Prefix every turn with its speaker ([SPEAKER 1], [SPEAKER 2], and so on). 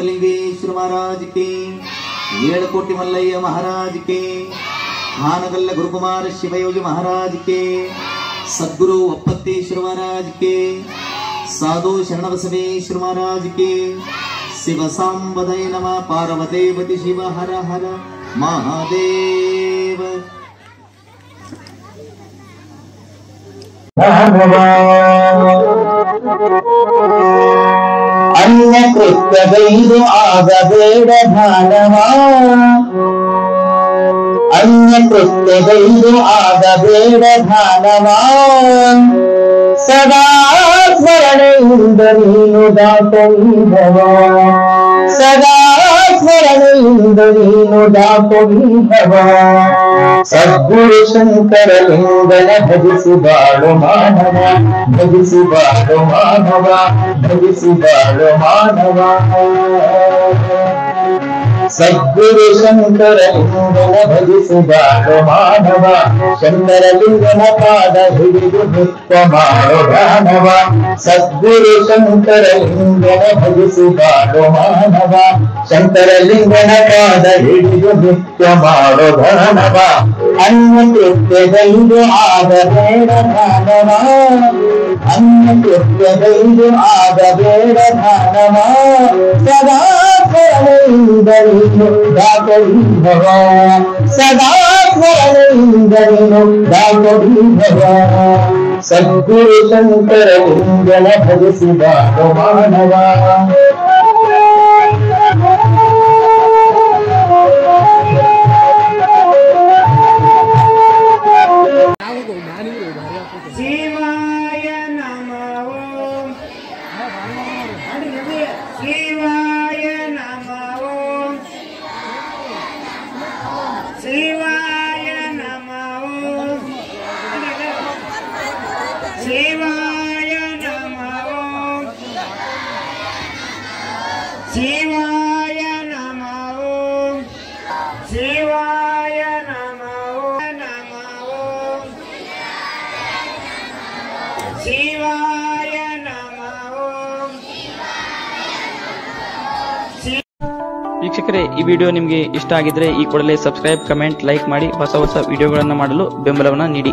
[SPEAKER 1] पंचलिंगेश्वर महाराज के, येळकोटि मल्लय्य महाराज के, हानगल्ल गुरुकुमार शिवयोगी महाराज के, सद्गुरु अप्पत्तेश्वर महाराज के, साधु शरणबसवेश्वर महाराज के, शिव सांबदय नमः। पार्वते पति शिव हर हर महादेव।
[SPEAKER 2] अन्य कृत्यगैरु ಆಗಬೇಡ ದಾನವ, अन्य कृत्यगैरु ಆಗಬೇಡ ದಾನವ, सदा स्मरणೆಯಿಂದ ನೀನು ದಾಟುವಿದವ, सदा स्मरणೆಯಿಂದ ನೀನು ದಾಟುವಿದವ। सद्गुरु शंकरलिंगನ ಭಜಿಸಿ ಬಾಳು ಮಾನವ, ಭಜಿಸಿ ಬಾಳು ಮಾನವ, ಭಜಿಸಿ ಬಾಳು ಮಾನವ। सद्गुरु शंकरलिंगನ ಭಜಿಸಿ ಬಾಳು ಮಾನವ, ಶಂಕರಲಿಂಗನ ಪಾದ ಹಿಡಿದು ನಿತ್ಯ ಮಾಡು ದಾನವ। सद्गुरु शंकरलिंगನ ಭಜಿಸಿ ಬಾಳು ಮಾನವ, ಶಂಕರಲಿಂಗನ ಪಾದ ಹಿಡಿದು ನಿತ್ಯ ಮಾಡು ದಾನವ। अन्य कृत्यगैरु ಆಗಬೇಡ ದಾನವ, अन्य कृत्यगैरु ಆಗಬೇಡ ದಾನವ, सदा स्मरणೆಯಿಂದ ನೀನು ದಾಟುವಿದವ, सदा स्मरणೆಯಿಂದ ನೀನು ದಾಟುವಿದವ। सद्गुरु शंकरलिंगನ ಭಜಿಸಿ ಬಾಳು ಮಾನವ।
[SPEAKER 3] शिवाय नमः ओम, शिवाय नमः ओम, शिवाय नमः ओम, शिवाय नमः ओम, शिवाय नमः ओम, शिवाय नमः ओम, शिवाय नमः ओम।
[SPEAKER 4] ವೀಕ್ಷಕರೇ, ಈ ವಿಡಿಯೋ ನಿಮಗೆ ಇಷ್ಟ ಆಗಿದ್ರೆ ಈ ಕೂಡಲೇ ಸಬ್ಸ್ಕ್ರೈಬ್, ಕಮೆಂಟ್, ಲೈಕ್ ಮಾಡಿ ಹೊಸ ಹೊಸ ವಿಡಿಯೋಗಳನ್ನು ಮಾಡಲು ಬೆಂಬಲವನ್ನು ನೀಡಿ।